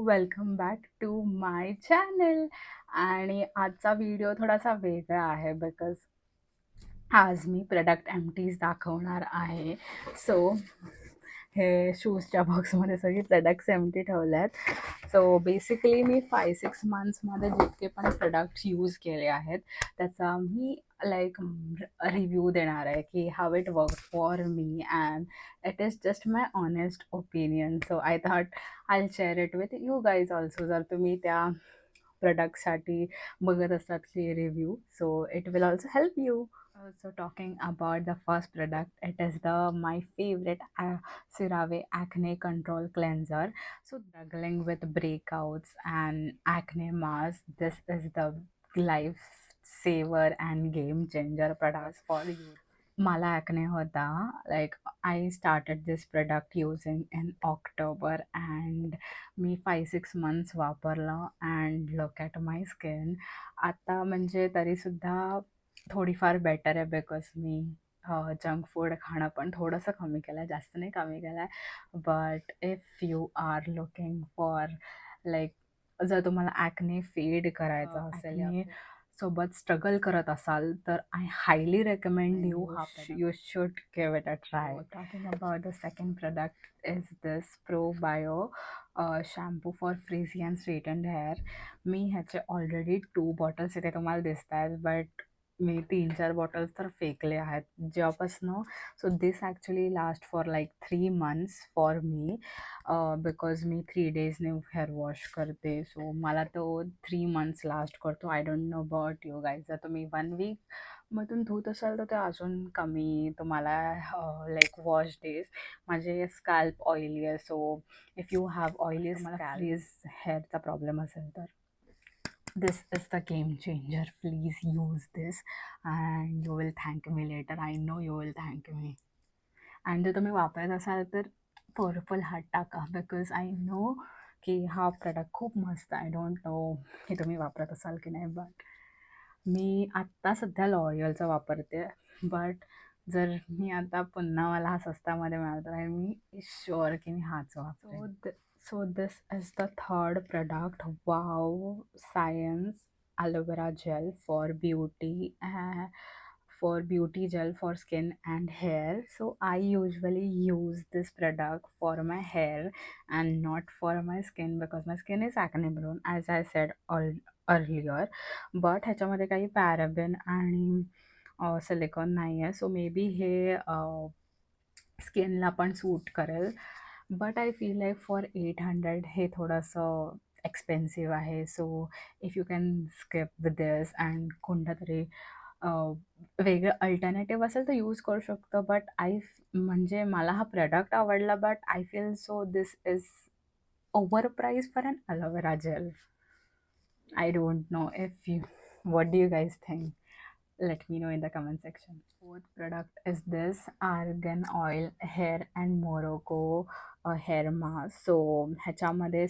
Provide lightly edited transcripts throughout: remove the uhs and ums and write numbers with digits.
Welcome back to my channel. आणि आजचा video थोडासा वेगळा आहे बिकॉज आज मी प्रोडक्ट एम्प्टीज दाखवणार आहे. सो हे शूजच्या बॉक्समध्ये सगळी प्रोडक्ट्स एम्प्टी ठेवले आहेत. सो बेसिकली मी 5-6 मंथ्समध्ये जितके पण प्रोडक्ट्स यूज केले आहेत त्याचा मी लाईक रिव्ह्यू देणार आहे की how it work for me and it is just my honest opinion. So I thought I share it with you guys also. जर तुम्ही त्या प्रोडक्टसाठी बघत असतात की review, so it will also help you. So talking about the first product, it is my favorite CeraVe Acne Control Cleanser. So struggling with breakouts and acne mask, this is the lifesaver and game changer products for you. मला acne होता, like I started this product using in October and me 5-6 months वापरलं and look at my skin. आता म्हणजे तरीसुद्धा थोडीफार better आहे because me junk food खाणं पण थोडंसं कमी केलं आहे, जास्त नाही कमी केलं आहे. But if you are looking for like जर तुम्हाला ॲक्ने फेड करायचा असेल आणि सोबत स्ट्रगल करत असाल तर I highly recommend you should give it a try. Talking about the second product is this pro bio shampoo for frizzy and straightened hair. मी ह्याचे ऑलरेडी 2 बॉटल्स इथे तुम्हाला दिसत आहेत, बट मी 3-4 बॉटल्स तर फेकले आहेत जेव्हापासनं. So this actually last for like 3 months for me because मी 3 डेजने हेअर वॉश करते. सो मला तो 3 मंथ्स लास्ट करतो. I don't know about you guys. जर तुम्ही 1 वीकमधून धुत असाल तर ते अजून कमी तुम्हाला लाईक वॉश डेज. माझे स्कॅल्प ऑइली आहे, so if you have oily मला फ्रीज हेअरचा प्रॉब्लेम असेल तर this is the game changer. Please use this and you will thank me later. I know you will thank me. And जर तुम्ही वापरत असाल तर पर्पल हार्ट टाका बिकॉज आय नो की हा प्रोडक्ट खूप मस्त. आय डोंट नो की तुम्ही वापरत असाल की नाही, बट मी आत्ता सध्या लॉरियलचा वापरते. बट जर मी आता पुन्हा मला हा स्वस्तामध्ये मिळाला तर मी शुअर की मी हाच वापरेन. So this is the third product. Wow Science aloe vera gel for beauty gel for skin and hair. So I usually use this product for my hair and not for my skin because my skin is acne prone as I said earlier. But ह्याच्यामध्ये काही पॅराबेन आणि silicon नाही आहे, so may be हे स्किनला पण सूट करेल. But I feel like for 800 हे थोडंसं एक्सपेन्सिव्ह आहे. So if you can skip with this and कोणतं तरी वेगळं अल्टरनेटिव्ह असेल तर यूज करू शकतो. बट म्हणजे मला हा प्रोडक्ट आवडला, but I feel so this is over price for an aloe vera gel. I don't know if you, what do you guys think? Let me know in the comment section. Fourth product is this Argan Oil Hair and Morocco Hair Mask. So ह्याच्यामध्ये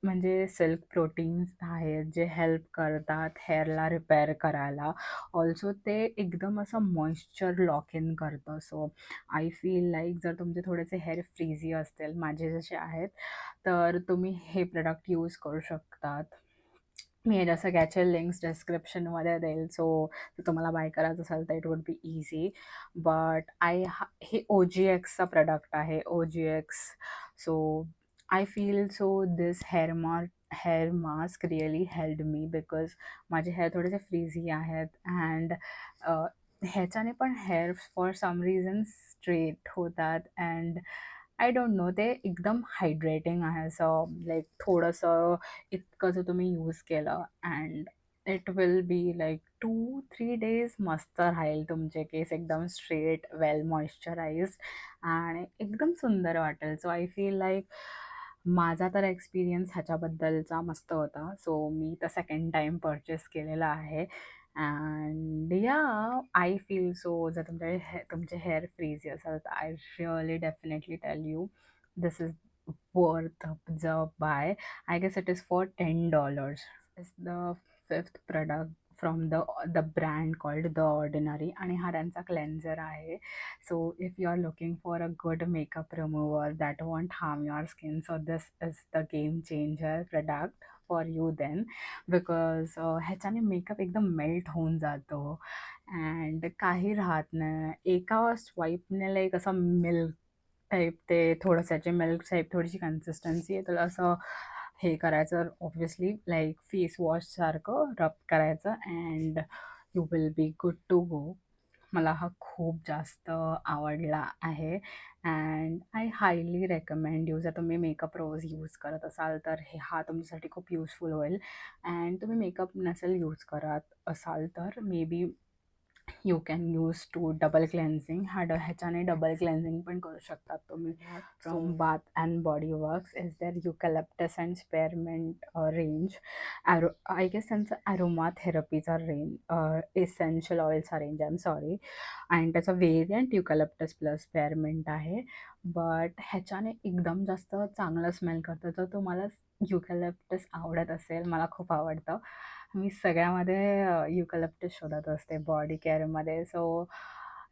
म्हणजे silk proteins आहेत जे help करतात हेअरला repair करायला. Also ते एकदम असं moisture lock in करतं. सो आय फील लाईक जर तुमचे थोडेसे हेअर फ्रीझी असतील, माझे जसे आहेत, तर तुम्ही हे प्रोडक्ट यूज करू शकतात. मी याच्या सगळ्याचे लिंक्स डिस्क्रिप्शनमध्ये देईल. सो तुम्हाला बाय करायचं असेल तर it would be easy. But हे OGXचा प्रोडक्ट आहे, OGX. So I feel so this hair mask really helped me because माझे हेअर थोडेसे फ्रीझी आहेत अँड ह्याच्याने पण hair for some reason straight होतात अँड आय डोंट नो, ते एकदम हायड्रेटिंग आहे. असं लाईक थोडंसं इतकं जर तुम्ही यूज केलं and it will be like 2-3 days मस्त राहील तुमचे केस एकदम स्ट्रेट, वेल मॉइश्चराइज्ड आणि एकदम सुंदर वाटेल. सो आय फील लाईक माझा तर एक्सपिरियन्स ह्याच्याबद्दलचा मस्त होता. सो मी तर सेकंड टाईम परचेस केलेला आहे and yeah I feel so जर तुमचे हेअर फ्रीझी असेल तर I really definitely tell you this is worth the buy. I guess it is for $10. It's the fifth product from the brand called the Ordinary आणि हा त्यांचा cleanser आहे. So if you are looking for a good makeup remover that won't harm your skin, so this is the game changer product for you then, because ह्याच्याने makeup एकदम melt होऊन जातो and काही राहत नाही. एका स्वाईपने लाईक असं मिल्क टाईप ते थोडंसं याचे मिल्क टाईप थोडीशी कन्सिस्टन्सी आहे, तर असं हे करायचं ऑब्व्हियसली लाईक फेस वॉशसारखं रब करायचं and you will be good to go. मला हा खूप जास्त आवडला आहे and I highly recommend you. जर तुम्ही मेकअप रोज यूज करत असाल तर हा तुमच्यासाठी खूप युजफुल होईल. अँड तुम्ही मेकअप नसेल यूज करत असाल तर maybe you can use to double cleansing. ह्याच्याने डबल क्लेन्झिंग पण करू शकतात तुम्ही. From bath and body works is there eucalyptus and spearmint range. I guess त्यांचं ॲरोमा थेरपीचा रेंज, एसेन्शियल ऑइलचा रेंज, आय एम सॉरी. आणि त्याचा व्हेरियंट युकॅलिप्टस प्लस स्पेअरमेंट आहे. बट ह्याच्याने एकदम जास्त चांगलं स्मेल करतं. जर तुम्हाला युकॅलिप्टस आवडत असेल, मला खूप आवडतं, मी सगळ्यामध्ये युकॅलिप्टस शोधत असते बॉडी केअरमध्ये. So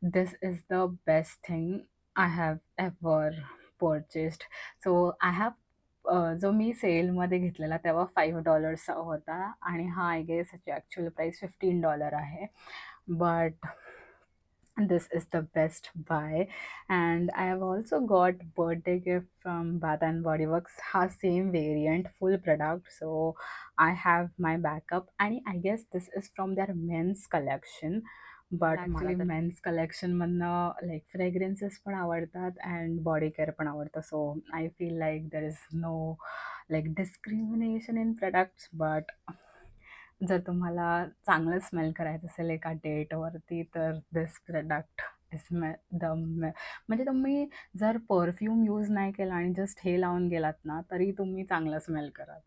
this is the best thing I have ever purchased. So I have जो मी सेलमध्ये घेतलेला तेव्हा $5 होता आणि हा आय गेस ह्याची ॲक्च्युअल प्राईस $15 आहे. But this is the best buy and I have also got birthday gift from Bath and Body Works, ha same variant full product, so I have my backup and I guess this is from their men's collection. But actually men's collection मधनं like fragrances पण आवडतात and body care पण आवडतं, so I feel like there is no like discrimination in products. But जर तुम्हाला चांगलं smell करायचं असेल एका डेटवरती तर दिस प्रोडक्ट इज म्हणजे तुम्ही जर परफ्यूम यूज नाही केला आणि जस्ट हे लावून गेलात ना तरी तुम्ही चांगलं स्मेल कराल.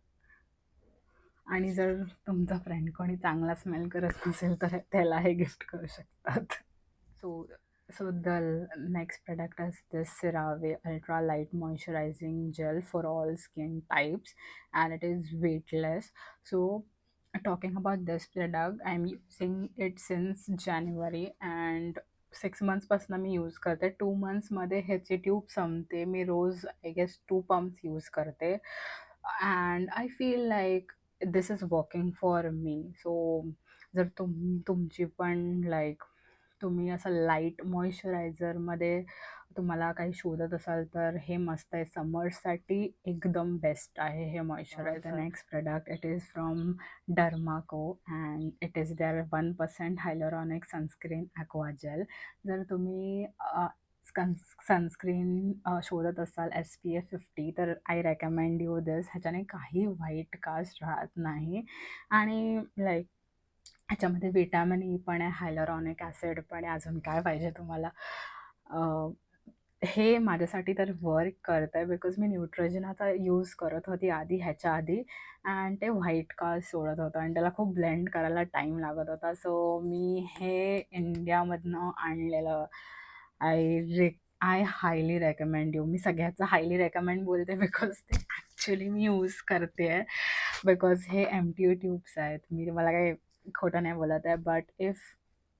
आणि जर तुमचा फ्रेंड कोणी चांगला स्मेल करत नसेल तर त्याला हे गिफ्ट करू शकतात. So the next product is this CeraVe Ultra Light Moisturizing Gel for all skin types and it is weightless. So talking about this product, I'm using it since January and 6 months पासून मी use करते. 2 monthsमध्ये ह्याची tube संपते. मी रोज I guess 2 pumps use करते and I feel like this is working for me. So जर तुमची पण like तुम्ही असं लाईट मॉइश्चरायझरमध्ये तुम्हाला काही शोधत असाल तर हे मस्त आहे. समर्ससाठी एकदम बेस्ट आहे हे moisturiser. Next product it is from Dermaco and it is there 1% hyaluronic sunscreen aqua gel. जर तुम्ही सनस्क्रीन शोधत असाल SPF 50 तर आय रेकमेंड यू दिस. ह्याच्याने काही व्हाईट कास्ट राहत नाही आणि लाईक ह्याच्यामध्ये विटॅमिन ई पण आहे, हायलोरॉनिक ॲसिड पण आहे, अजून काय पाहिजे तुम्हाला. हे माझ्यासाठी तर वर्क करतं आहे बिकॉज मी न्यूट्रोजनाचा यूज करत होती आधी ह्याच्या आधी अँड ते व्हाईट कास्ट सोडत होतं आणि त्याला खूप ब्लेंड करायला टाईम लागत होता. सो मी हे इंडियामधनं आणलेलं. I highly recommend you. मी सगळ्याचं हायली रेकमेंड बोलते बिकॉज ते ॲक्च्युली मी यूज करते आहे. बिकॉज हे MTU ट्यूब्स आहेत, मी मला काही खोटं नाही बोलत आहे. But if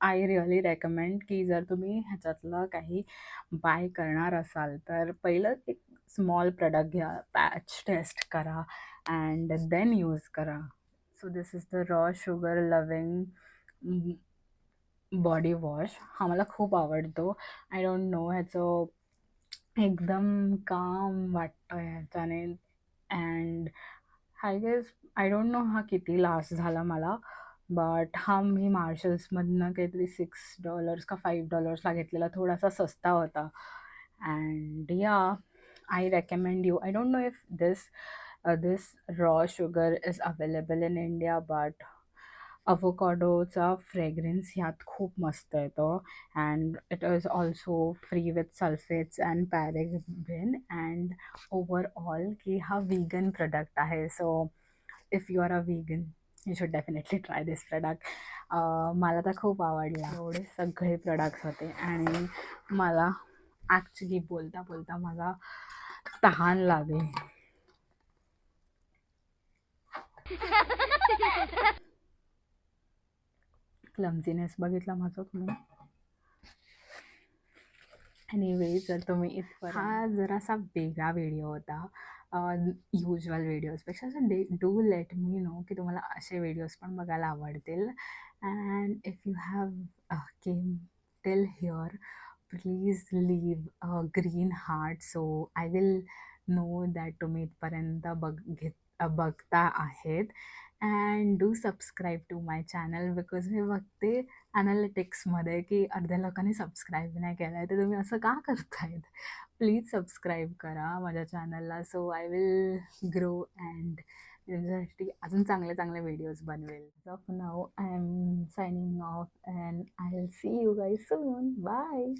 I really recommend की जर तुम्ही ह्याच्यातलं काही बाय करणार असाल तर पहिलं एक स्मॉल प्रोडक्ट घ्या, पॅच टेस्ट करा अँड देन यूज करा. So this is the raw sugar loving body wash. हा मला खूप आवडतो. आय डोंट नो, ह्याचं एकदम काम वाटतं ह्याच्याने and I guess I don't know हा किती लास्ट झाला मला. बट हा मी मार्शल्समधनं काहीतरी $6 का $5ला घेतलेला, थोडासा सस्ता होता and yeah I recommend you. I don't know if this raw sugar is available in India but अवोकाडोचा फ्रेग्रन्स ह्यात खूप मस्त येतो and it is also free with sulphates and paraben and overall की हा व्हीगन प्रोडक्ट आहे. So if you are a vegan you should definitely try this product. मला तर खूप आवडला. एवढे सगळे प्रोडक्ट्स होते आणि मला ॲक्च्युली बोलता बोलता मला तहान लागली. क्लमझीनेस बघितला माझा तुम्ही. एनिवे जर तुम्ही इथपर्यंत, हा जरासा वेगळा व्हिडिओ होता युजल व्हिडिओजपेक्षा. So do let me know की तुम्हाला असे व्हिडिओज पण बघायला आवडतील. And if you have came till here, please leave a green heart so I will know that तुम्ही इथपर्यंत बघता आहेत. And do subscribe to my channel because मी बघते ॲनालिटिक्समध्ये की अर्ध्या लोकांनी सबस्क्राईब नाही केलं आहे, तर तुम्ही असं का करतायत? प्लीज सबस्क्राईब करा माझ्या चॅनलला so I will grow and तुमच्यासाठी अजून चांगले चांगले व्हिडिओज बनवेल. Off now I am signing off and I will see you guys soon. Bye.